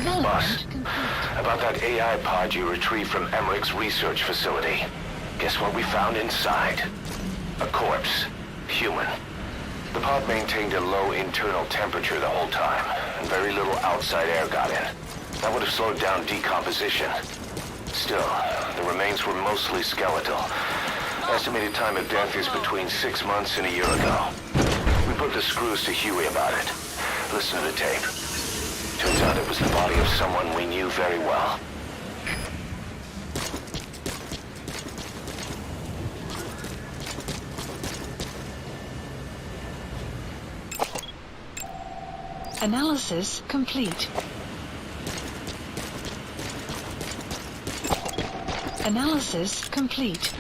Boss, about that AI pod you retrieved from Emmerich's research facility. Guess what we found inside? A corpse. Human. The pod maintained a low internal temperature the whole time, and very little outside air got in. That would have slowed down decomposition. Still, the remains were mostly skeletal. Estimated time of death is between 6 months and a year ago. We put the screws to Huey about it. Listen to the tape. Turns out it was the body of someone we knew very well. Analysis complete. Analysis complete.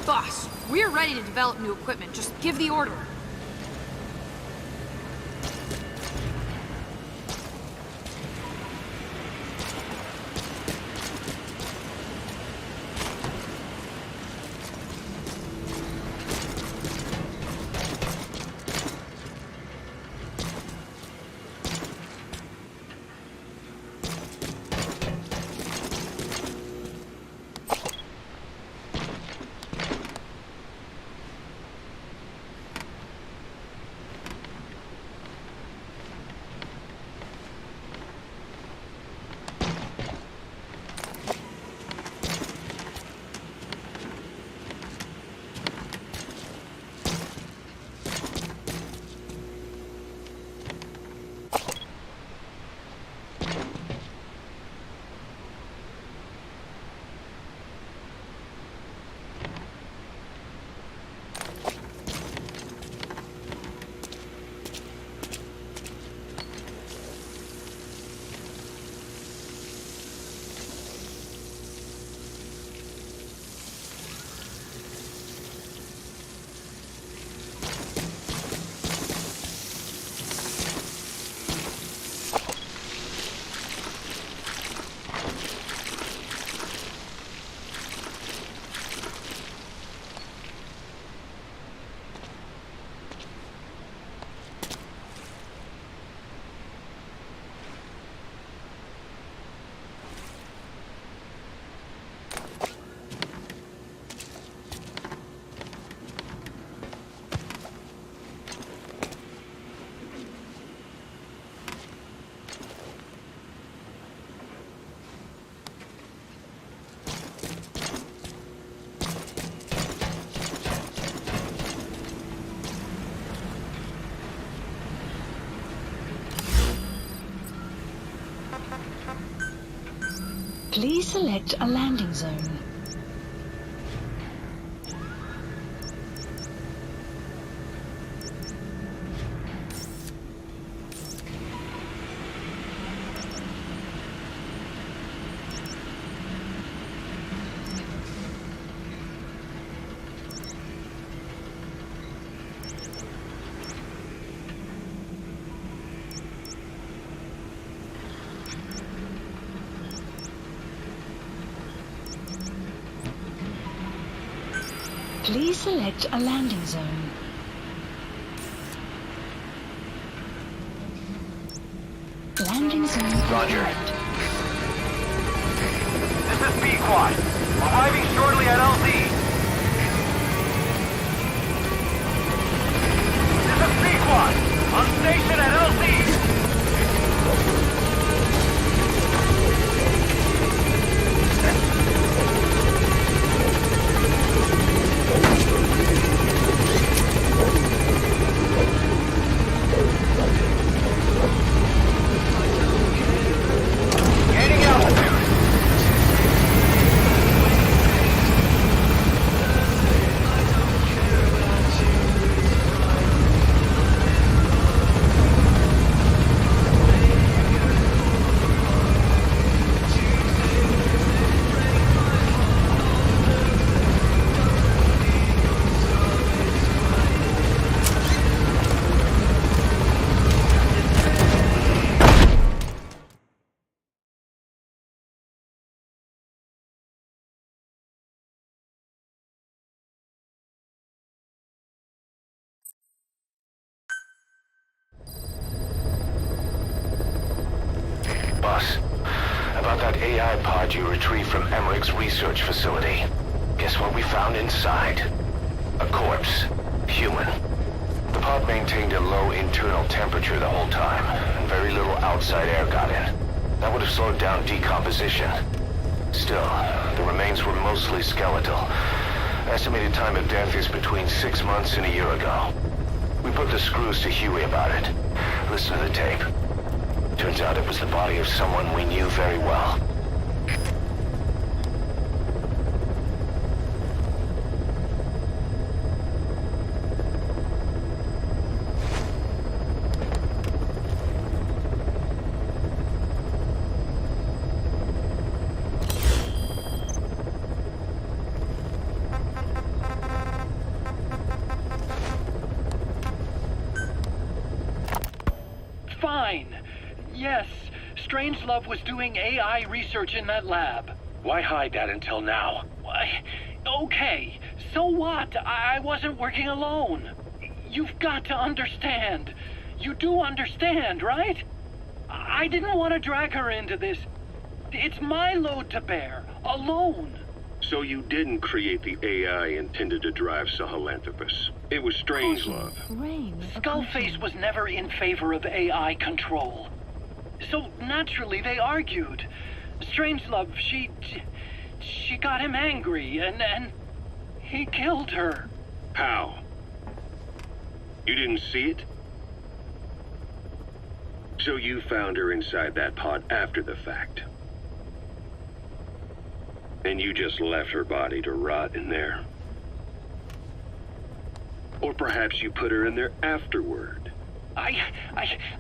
Boss, we're ready to develop new equipment. Just give the order. Please select a landing zone. Please select a landing zone. Landing zone. Roger. This is Pequod. Arriving shortly at LZ. This is Pequod. On station at LZ. Gaining altitude. Boss, about that AI pod you retrieved from Emmerich's research facility. Guess what we found inside? A corpse. Human. The pod maintained a low internal temperature the whole time, and very little outside air got in. That would have slowed down decomposition. Still, the remains were mostly skeletal. Estimated time of death is between 6 months and a year ago. We put the screws to Huey about it. Listen to the tape. Turns out it was the body of someone we knew very well. Fine. Yes, Strangelove was doing AI research in that lab. Why hide that until now? Why? Okay, so what? I wasn't working alone. You've got to understand. You do understand, right? I didn't want to drag her into this. It's my load to bear, alone. So you didn't create the AI intended to drive Sahelanthropus. It was Strangelove. Rain. Skullface was never in favor of AI control. So naturally they argued. Strangelove, she got him angry and he killed her. How? You didn't see it? So you found her inside that pod after the fact. And you just left her body to rot in there. Or perhaps you put her in there afterward. I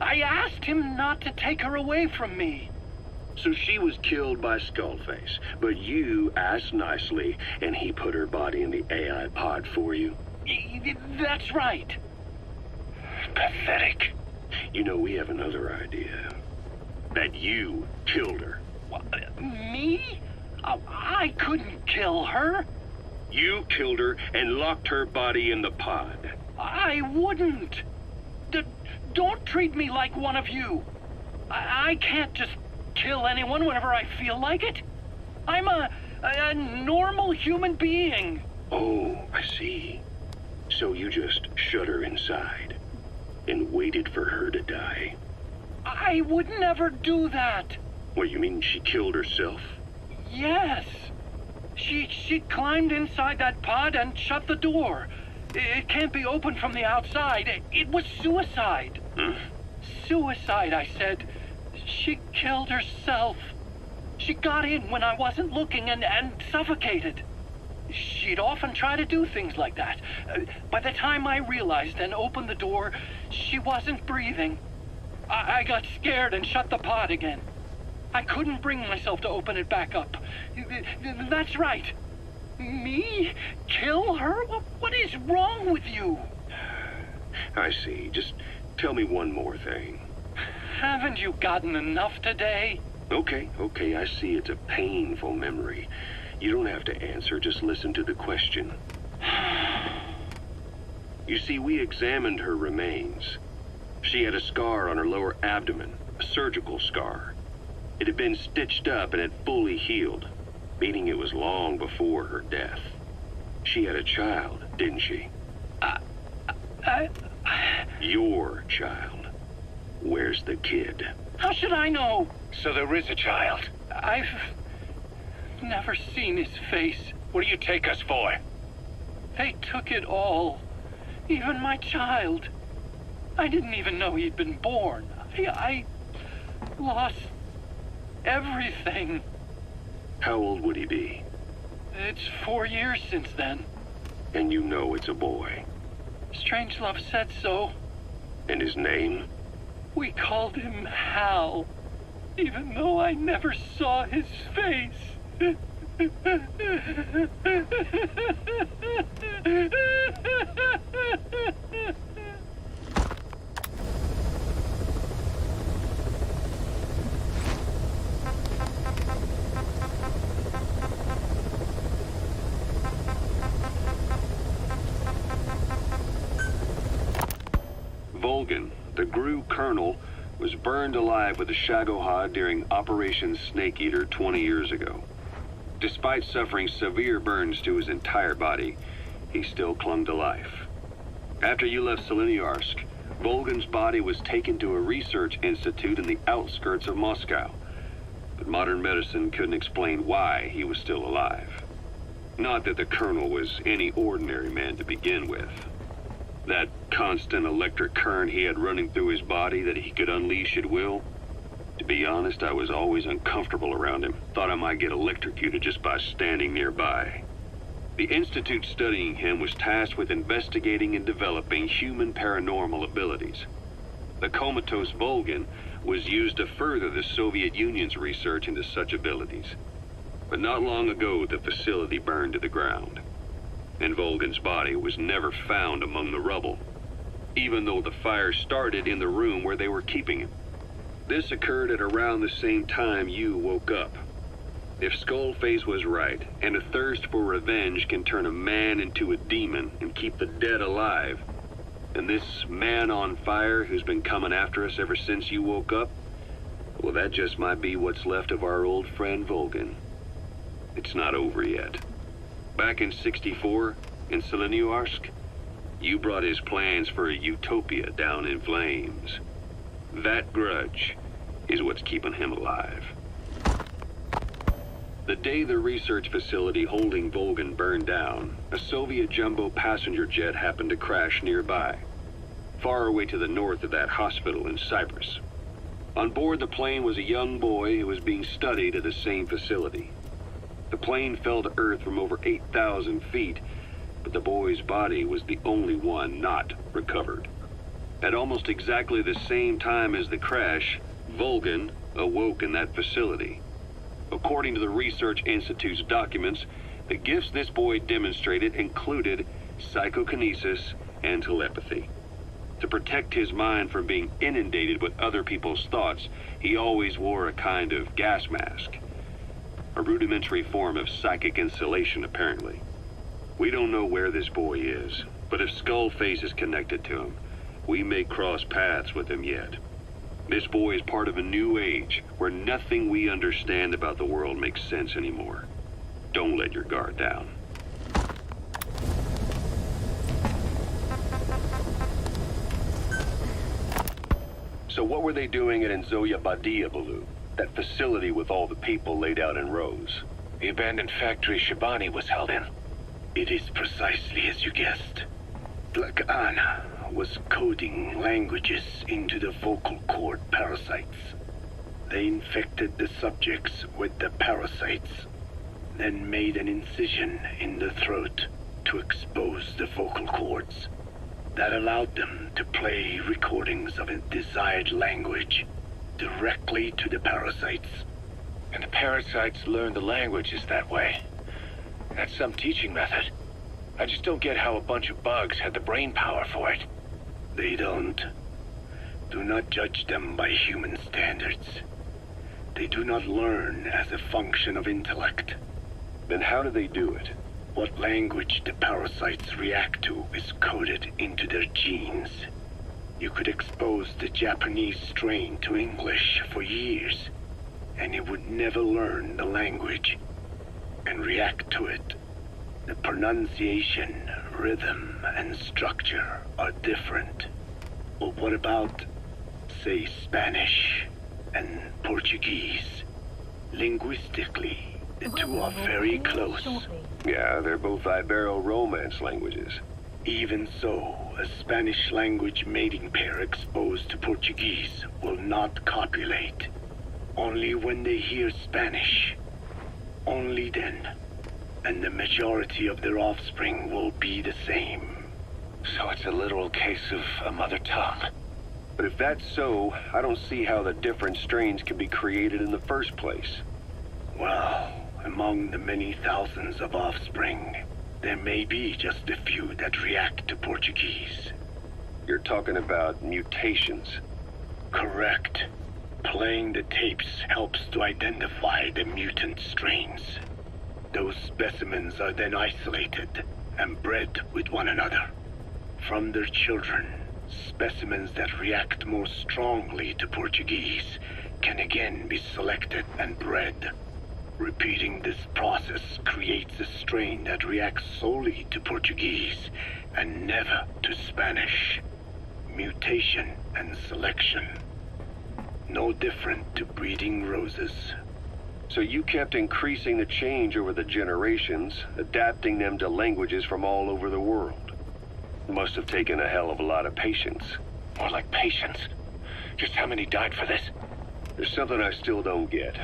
asked him not to take her away from me. So she was killed by Skullface, but you asked nicely, and he put her body in the AI pod for you. That's right. Pathetic. You know, we have another idea. That you killed her. Me? I couldn't kill her. You killed her and locked her body in the pod. I wouldn't. Don't treat me like one of you. I can't just kill anyone whenever I feel like it. I'm a normal human being. Oh, I see. So you just shut her inside and waited for her to die. I would never do that. What, you mean she killed herself? Yes. She climbed inside that pod and shut the door. It can't be opened from the outside. It was suicide. Suicide, I said. She killed herself. She got in when I wasn't looking and suffocated. She'd often try to do things like that. By the time I realized and opened the door, she wasn't breathing. I got scared and shut the pod again. I couldn't bring myself to open it back up. That's right. Me? Kill her? What is wrong with you? I see. Just tell me one more thing. Haven't you gotten enough today? Okay, I see it's a painful memory. You don't have to answer, just listen to the question. You see, we examined her remains. She had a scar on her lower abdomen, a surgical scar. It had been stitched up and had fully healed, meaning it was long before her death. She had a child, didn't she? Your child. Where's the kid? How should I know? So there is a child. I've never seen his face. What do you take us for? They took it all. Even my child. I didn't even know he'd been born. I lost everything. How old would he be? It's 4 years since then. And you know it's a boy. Strangelove said so. And his name? We called him Hal, even though I never saw his face. Volgan, the GRU colonel, was burned alive with a Shagohod during Operation Snake Eater 20 years ago. Despite suffering severe burns to his entire body, he still clung to life. After you left Seleniarsk, Volgan's body was taken to a research institute in the outskirts of Moscow, but modern medicine couldn't explain why he was still alive. Not that the Colonel was any ordinary man to begin with. That constant electric current he had running through his body that he could unleash at will? To be honest, I was always uncomfortable around him. Thought I might get electrocuted just by standing nearby. The institute studying him was tasked with investigating and developing human paranormal abilities. The comatose Volgan was used to further the Soviet Union's research into such abilities. But not long ago, the facility burned to the ground, and Volgan's body was never found among the rubble, even though the fire started in the room where they were keeping him. This occurred at around the same time you woke up. If Skullface was right, and a thirst for revenge can turn a man into a demon and keep the dead alive, and this man on fire who's been coming after us ever since you woke up, well, that just might be what's left of our old friend Volgan. It's not over yet. Back in '64, in Seleniarsk, you brought his plans for a utopia down in flames. That grudge is what's keeping him alive. The day the research facility holding Volgan burned down, a Soviet jumbo passenger jet happened to crash nearby, far away to the north of that hospital in Cyprus. On board the plane was a young boy who was being studied at the same facility. The plane fell to Earth from over 8,000 feet, but the boy's body was the only one not recovered. At almost exactly the same time as the crash, Volgan awoke in that facility. According to the Research Institute's documents, the gifts this boy demonstrated included psychokinesis and telepathy. To protect his mind from being inundated with other people's thoughts, he always wore a kind of gas mask. A rudimentary form of psychic insulation, apparently. We don't know where this boy is, but if Skullface is connected to him, we may cross paths with him yet. This boy is part of a new age where nothing we understand about the world makes sense anymore. Don't let your guard down. So what were they doing at Enzoya Badia, Baloo? That facility with all the people laid out in rows? The abandoned factory Shabani was held in. It is precisely as you guessed. Black Anna was coding languages into the vocal cord parasites. They infected the subjects with the parasites, then made an incision in the throat to expose the vocal cords. That allowed them to play recordings of a desired language directly to the parasites. And the parasites learned the languages that way. That's some teaching method. I just don't get how a bunch of bugs had the brain power for it. They don't. Do not judge them by human standards. They do not learn as a function of intellect. Then how do they do it? What language the parasites react to is coded into their genes. You could expose the Japanese strain to English for years, and it would never learn the language and react to it. The pronunciation, rhythm, and structure are different. But what about, say, Spanish and Portuguese? Linguistically, the two are very close. Yeah, they're both Ibero-Romance languages. Even so, a Spanish language mating pair exposed to Portuguese will not copulate. Only when they hear Spanish. Only then. And the majority of their offspring will be the same. So it's a literal case of a mother tongue. But if that's so, I don't see how the different strains could be created in the first place. Well, among the many thousands of offspring, there may be just a few that react to Portuguese. You're talking about mutations. Correct. Playing the tapes helps to identify the mutant strains. Those specimens are then isolated and bred with one another. From their children, Specimens that react more strongly to Portuguese can again be selected and bred. Repeating this process creates a strain that reacts solely to Portuguese and never to Spanish. Mutation and selection. No different to breeding roses. So you kept increasing the change over the generations, adapting them to languages from all over the world. Must have taken a hell of a lot of patience. More like patience. Just how many died for this? There's something I still don't get.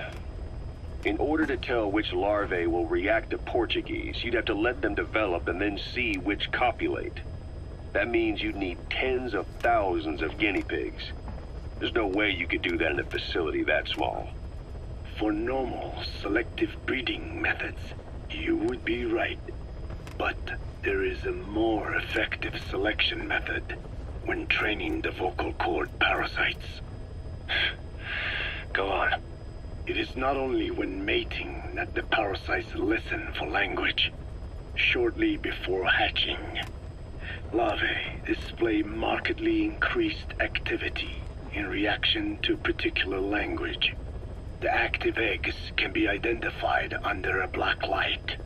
In order to tell which larvae will react to Portuguese, you'd have to let them develop and then see which copulate. That means you'd need tens of thousands of guinea pigs. There's no way you could do that in a facility that small. For normal selective breeding methods, you would be right. But there is a more effective selection method when training the vocal cord parasites. Go on. It is not only when mating that the parasites listen for language. Shortly before hatching, larvae display markedly increased activity in reaction to particular language. The active eggs can be identified under a black light,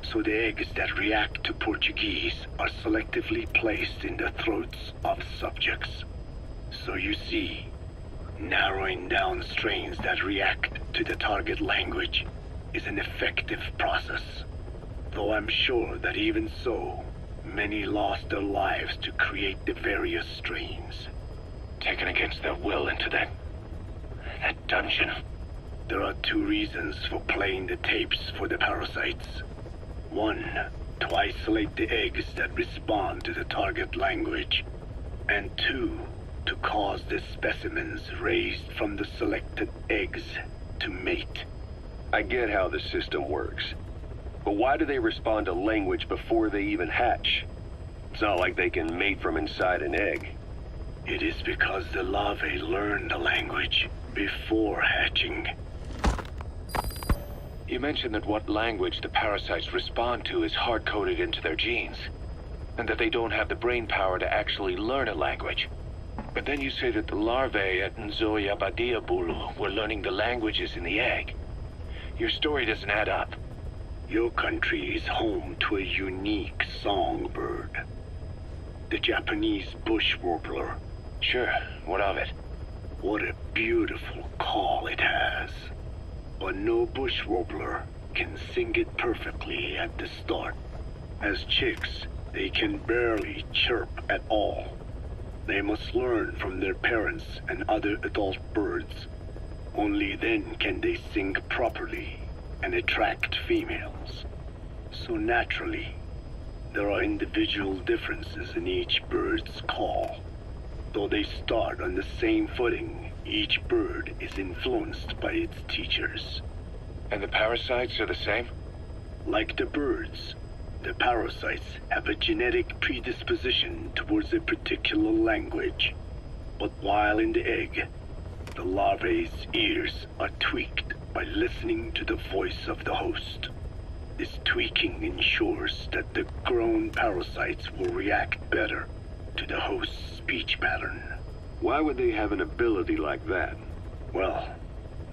so the eggs that react to Portuguese are selectively placed in the throats of subjects. So you see, narrowing down strains that react to the target language is an effective process. Though I'm sure that even so, many lost their lives to create the various strains. Taken against their will into that dungeon. There are two reasons for playing the tapes for the parasites. One, to isolate the eggs that respond to the target language. And two, to cause the specimens raised from the selected eggs to mate. I get how the system works. But why do they respond to language before they even hatch? It's not like they can mate from inside an egg. It is because the larvae learn the language before hatching. You mentioned that what language the parasites respond to is hard-coded into their genes, and that they don't have the brain power to actually learn a language. But then you say that the larvae at Nzoia Badia Bulu were learning the languages in the egg. Your story doesn't add up. Your country is home to a unique songbird. The Japanese bush warbler. Sure, what of it? What a beautiful call it has. But no bush warbler can sing it perfectly at the start. As chicks, they can barely chirp at all. They must learn from their parents and other adult birds. Only then can they sing properly and attract females. So naturally, there are individual differences in each bird's call. Though they start on the same footing, each bird is influenced by its teachers. And the parasites are the same? Like the birds, the parasites have a genetic predisposition towards a particular language. But while in the egg, the larvae's ears are tweaked by listening to the voice of the host. This tweaking ensures that the grown parasites will react better to the host's speech pattern. Why would they have an ability like that? Well,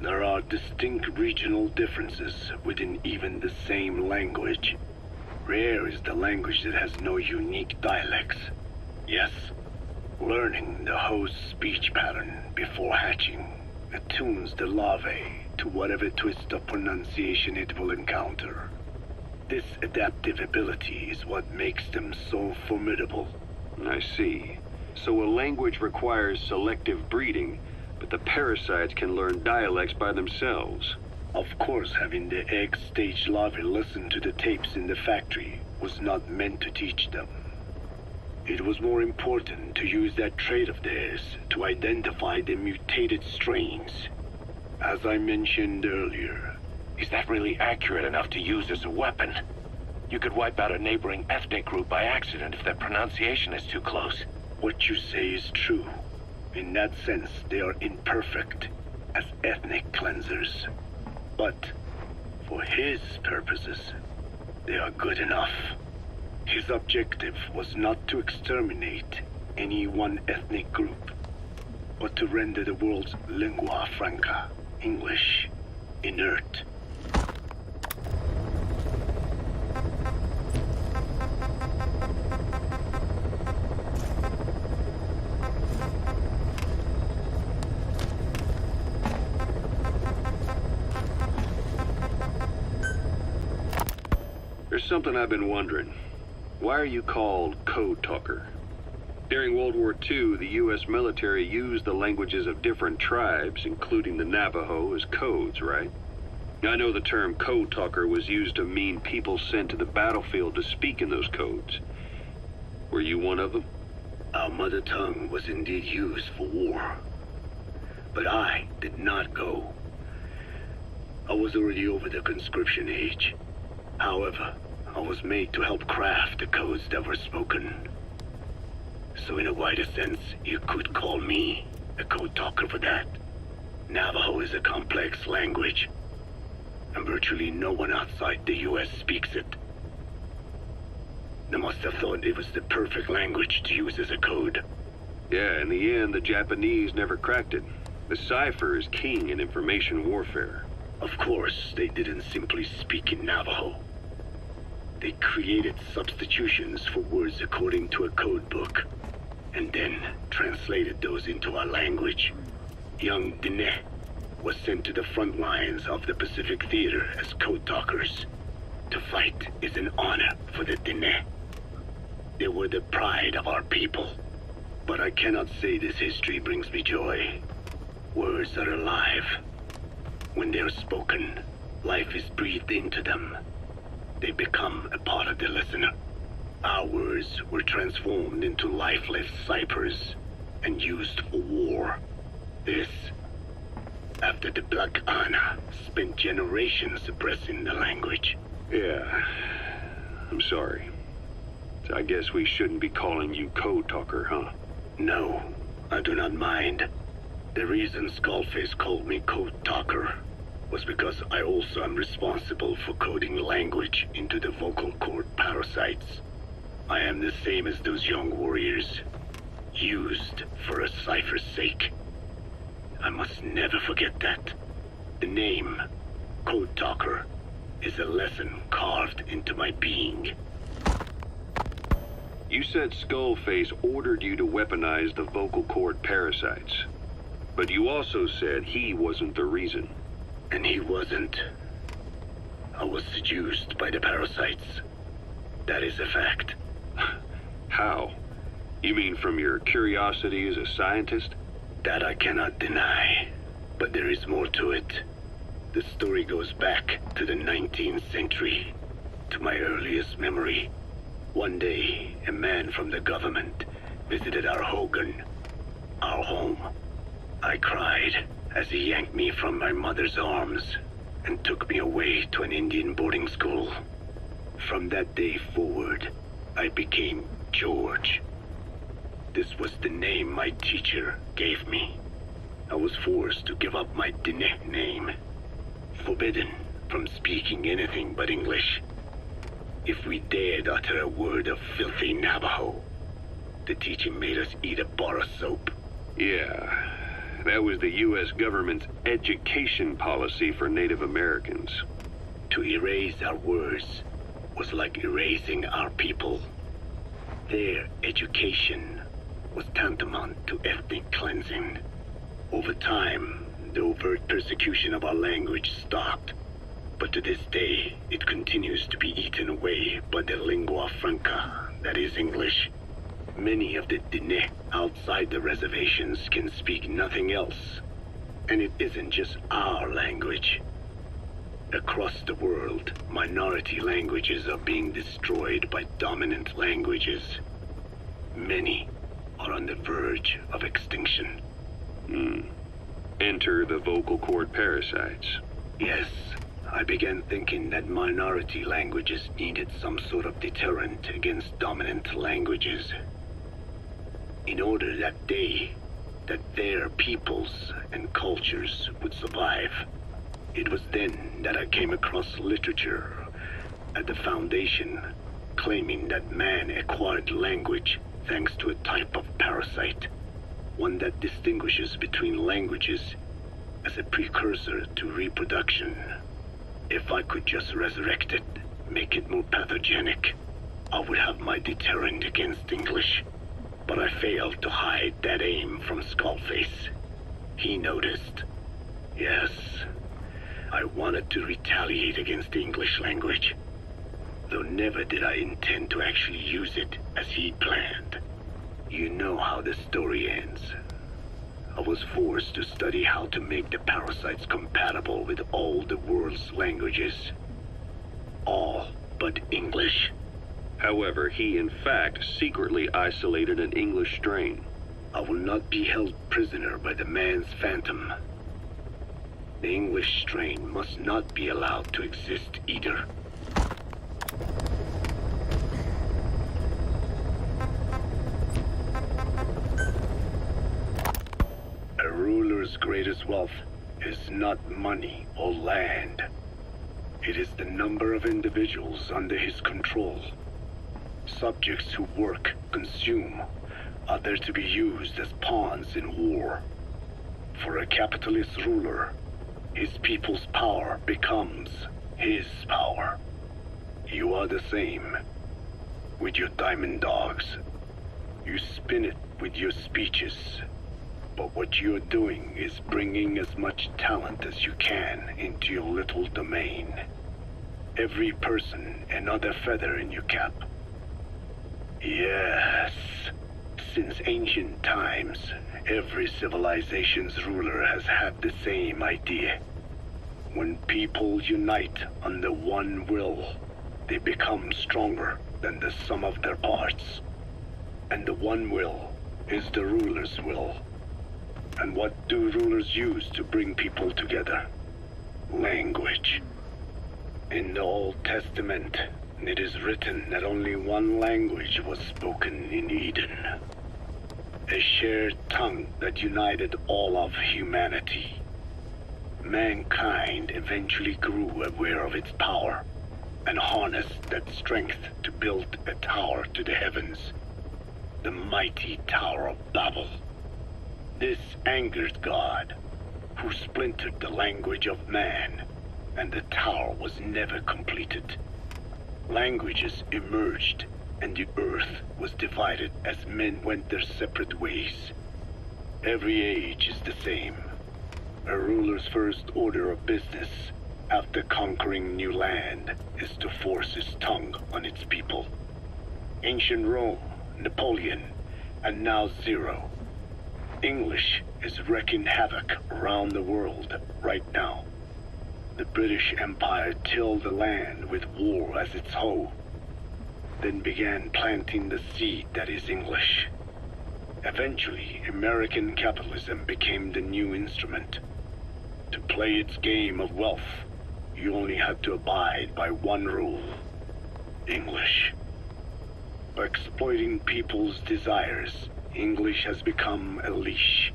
there are distinct regional differences within even the same language. Rare is the language that has no unique dialects. Yes, learning the host's speech pattern before hatching attunes the larvae to whatever twist of pronunciation it will encounter. This adaptive ability is what makes them so formidable. I see. So a language requires selective breeding, but the parasites can learn dialects by themselves. Of course, having the egg stage larvae listen to the tapes in the factory was not meant to teach them. It was more important to use that trait of theirs to identify the mutated strains. As I mentioned earlier, Is that really accurate enough to use as a weapon? You could wipe out a neighboring ethnic group by accident if their pronunciation is too close. what you say is true. In that sense, they are imperfect as ethnic cleansers. But for his purposes, they are good enough. His objective was not to exterminate, any one ethnic group, but to render the world's lingua franca, English, inert. There's something I've been wondering. Why are you called Code Talker? During World War II, the U.S. military used the languages of different tribes, including the Navajo, as codes, right? I know the term Code Talker was used to mean people sent to the battlefield to speak in those codes. Were you one of them? Our mother tongue was indeed used for war. But I did not go. I was already over the conscription age. However, I was made to help craft the codes that were spoken. So in a wider sense, you could call me a code talker for that. Navajo is a complex language, and virtually no one outside the US speaks it. They must have thought it was the perfect language to use as a code. Yeah, in the end, the Japanese never cracked it. The cipher is king in information warfare. Of course, they didn't simply speak in Navajo. They created substitutions for words according to a code book, and then translated those into our language. Young Diné was sent to the front lines of the Pacific Theater as code talkers. To fight is an honor for the Diné. They were the pride of our people. But I cannot say this history brings me joy. Words are alive. When they are spoken, life is breathed into them. They become a part of the listener. Our words were transformed into lifeless ciphers and used for war. This, after the Black Ana spent generations suppressing the language. Yeah, I'm sorry. So I guess we shouldn't be calling you Code Talker, huh? No, I do not mind. The reason Skullface called me Code Talker was because I also am responsible for coding language into the vocal cord parasites. I am the same as those young warriors, used for a cipher's sake. I must never forget that. The name, Code Talker, is a lesson carved into my being. You said Skullface ordered you to weaponize the vocal cord parasites. But you also said he wasn't the reason. And he wasn't. I was seduced by the parasites. That is a fact. How? You mean from your curiosity as a scientist? That I cannot deny. But there is more to it. The story goes back to the 19th century, to my earliest memory. One day, a man from the government visited our Hogan, our home. I cried as he yanked me from my mother's arms and took me away to an Indian boarding school. From that day forward, I became George. This was the name my teacher gave me. I was forced to give up my Diné name, forbidden from speaking anything but English. If we dared utter a word of filthy Navajo, the teacher made us eat a bar of soap. Yeah, that was the U.S. government's education policy for Native Americans. To erase our words was like erasing our people. Their education was tantamount to ethnic cleansing. Over time, the overt persecution of our language stopped. But to this day, it continues to be eaten away by the lingua franca, that is English. Many of the Diné outside the reservations can speak nothing else. And it isn't just our language. Across the world, minority languages are being destroyed by dominant languages. Many are on the verge of extinction. Enter the vocal cord parasites. Yes, I began thinking that minority languages needed some sort of deterrent against dominant languages. In order that their peoples and cultures would survive. It was then that I came across literature at the Foundation claiming that man acquired language thanks to a type of parasite, one that distinguishes between languages as a precursor to reproduction. If I could just resurrect it, make it more pathogenic, I would have my deterrent against English. But I failed to hide that aim from Skullface. He noticed. Yes, I wanted to retaliate against the English language, though never did I intend to actually use it as he planned. You know how the story ends. I was forced to study how to make the parasites compatible with all the world's languages. All but English. However, he in fact secretly isolated an English strain. I will not be held prisoner by the man's phantom. The English strain must not be allowed to exist either. A ruler's greatest wealth is not money or land. It is the number of individuals under his control. Subjects who work, consume, are there to be used as pawns in war. For a capitalist ruler, his people's power becomes his power. You are the same. With your diamond dogs, you spin it with your speeches. But what you're doing is bringing as much talent as you can into your little domain. Every person another feather in your cap. Yes. Since ancient times, every civilization's ruler has had the same idea. When people unite under one will, they become stronger than the sum of their parts. And the one will is the ruler's will. And what do rulers use to bring people together? Language. In the Old Testament, it is written that only one language was spoken in Eden. A shared tongue that united all of humanity. Mankind eventually grew aware of its power and harnessed that strength to build a tower to the heavens. The mighty Tower of Babel. This angered God, who splintered the language of man, and the tower was never completed. Languages emerged, and the earth was divided as men went their separate ways. Every age is the same. A ruler's first order of business, after conquering new land, is to force his tongue on its people. Ancient Rome, Napoleon, and now Zero. English is wreaking havoc around the world right now. The British Empire tilled the land with war as its hoe, then began planting the seed that is English. Eventually, American capitalism became the new instrument. To play its game of wealth, you only had to abide by one rule: English. By exploiting people's desires, English has become a leash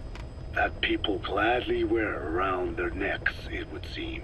that people gladly wear around their necks, it would seem.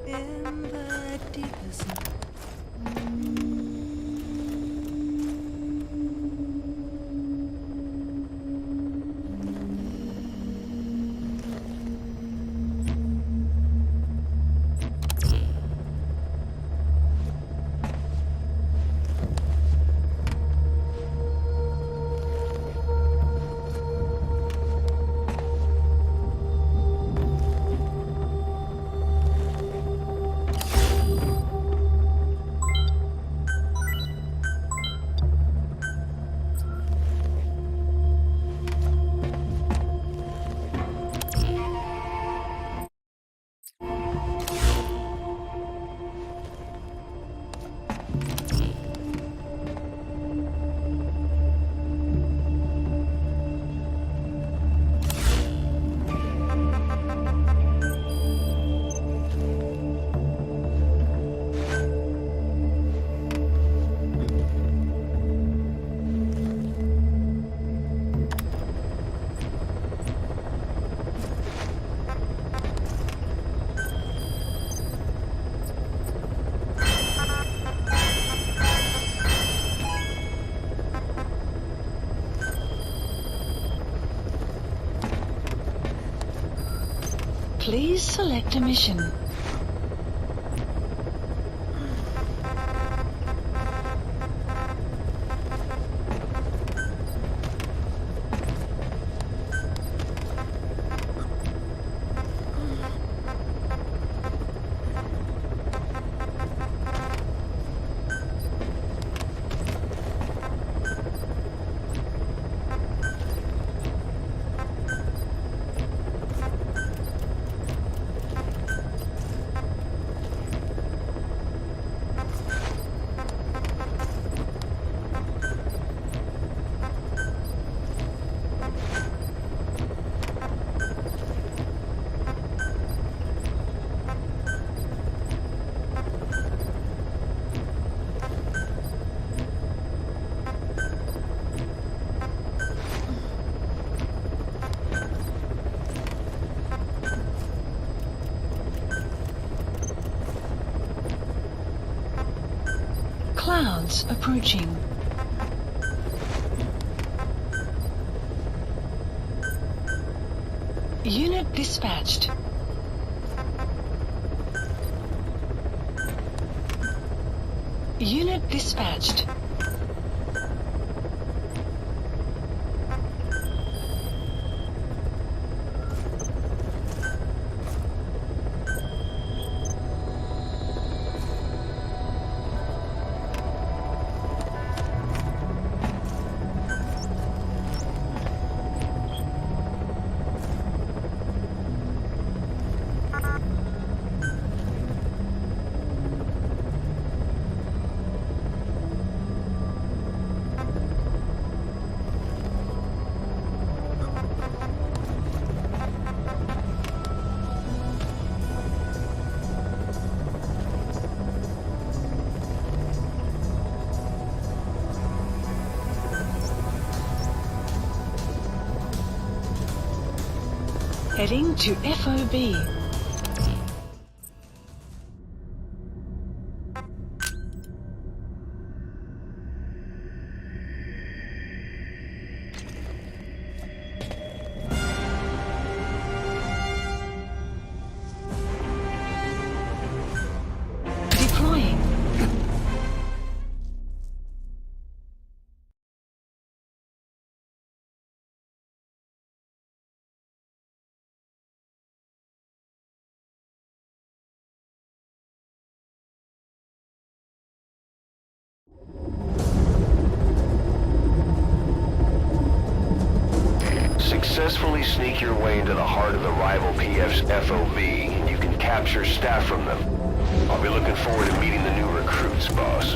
In the deepest Please select a mission. Clouds approaching. Unit dispatched. Unit dispatched. Heading to FOB. Deploying. Successfully sneak your way into the heart of the rival PF's FOB, and you can capture staff from them. I'll be looking forward to meeting the new recruits, boss.